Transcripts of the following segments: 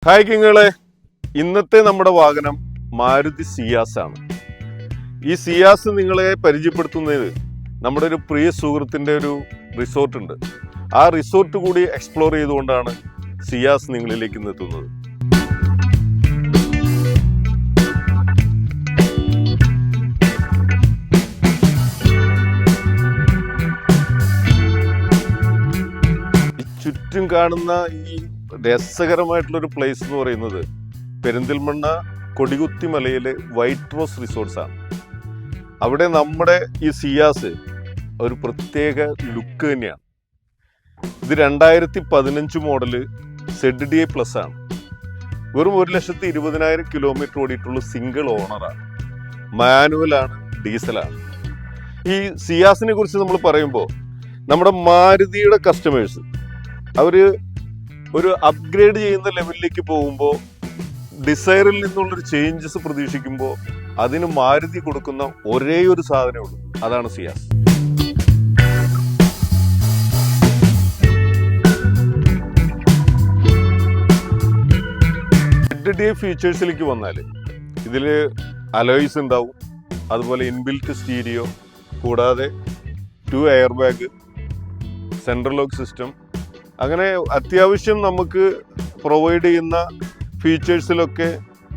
Hi കിങ്ങളെ, ഇന്നത്തെ നമ്മുടെ വാഹനം മാരുതി സിയാസ് ആണ്. ഈ സിയാസ് നിങ്ങളെ പരിചയപ്പെടുത്തുന്നത് നമ്മുടെ ഒരു പ്രിയ സുഹൃത്തിൻ്റെ ഒരു റിസോർട്ട് ഉണ്ട്. ആ റിസോർട്ട് കൂടി എക്സ്പ്ലോർ ചെയ്തുകൊണ്ടാണ് സിയാസ് നിങ്ങളിലേക്ക് എത്തുന്നത്. ചുറ്റും കാണുന്ന ഈ രസകരമായിട്ടുള്ളൊരു പ്ലേസ് എന്ന് പറയുന്നത് പെരിന്തൽമണ്ണ കൊടികുത്തി മലയിലെ വൈറ്റ് റോസ് റിസോർട്ട്സ് ആണ്. അവിടെ നമ്മുടെ ഈ സിയാസ് ഒരു പ്രത്യേക ലുക്ക് തന്നെയാണ്. ഇത് 2015 മോഡല് ZDI+ ആണ്. വെറും 1,20,000 കിലോമീറ്റർ ഓടിയിട്ടുള്ള സിംഗിൾ ഓണറാണ്. മാനുവലാണ്, ഡീസലാണ്. ഈ സിയാസിനെ കുറിച്ച് നമ്മൾ പറയുമ്പോൾ നമ്മുടെ മാരുതിയുടെ കസ്റ്റമേഴ്സ് അവർ ഒരു അപ്ഗ്രേഡ് ചെയ്യുന്ന ലെവലിലേക്ക് പോകുമ്പോൾ ഡിസൈറിൽ നിന്നുള്ളൊരു ചേഞ്ചസ് പ്രതീക്ഷിക്കുമ്പോൾ അതിന് മാരുതി കൊടുക്കുന്ന ഒരേ ഒരു സാധനമേ ഉള്ളൂ, അതാണ് സിയാസ്. ZDI ഫീച്ചേഴ്സിലേക്ക് വന്നാൽ ഇതിൽ അലോയ്സ് ഉണ്ടാവും, അതുപോലെ ഇൻബിൽറ്റ് സ്റ്റീരിയോ, കൂടാതെ 2 air bag, central lock system, അങ്ങനെ അത്യാവശ്യം നമുക്ക് പ്രൊവൈഡ് ചെയ്യുന്ന ഫീച്ചേഴ്സിലൊക്കെ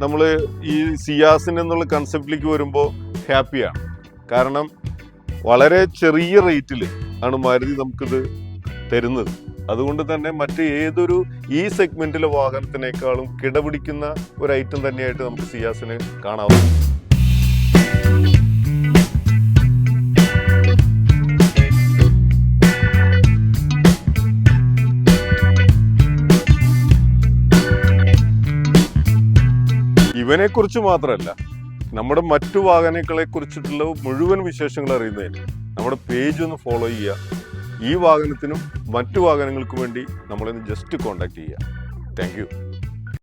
നമ്മൾ ഈ സിയാസിന് എന്നുള്ള കൺസെപ്റ്റിലേക്ക് വരുമ്പോൾ ഹാപ്പിയാണ്. കാരണം വളരെ ചെറിയ റേറ്റിൽ ആണ് മാരുതി നമുക്കിത് തരുന്നത്. അതുകൊണ്ട് തന്നെ മറ്റ് ഏതൊരു ഈ സെഗ്മെന്റിലെ വാഹനത്തിനേക്കാളും കിടപിടിക്കുന്ന ഒരു ഐറ്റം തന്നെയായിട്ട് നമുക്ക് സിയാസിന് കാണാവുന്നു. ഇവനെക്കുറിച്ച് മാത്രമല്ല, നമ്മുടെ മറ്റു വാഹനങ്ങളെ കുറിച്ചിട്ടുള്ള മുഴുവൻ വിശേഷങ്ങൾ അറിയുന്നതിന് നമ്മുടെ പേജ് ഒന്ന് ഫോളോ ചെയ്യുക. ഈ വാഹനത്തിനും മറ്റു വാഹനങ്ങൾക്കും വേണ്ടി നമ്മളൊന്ന് ജസ്റ്റ് കോൺടാക്ട് ചെയ്യുക. Thank you.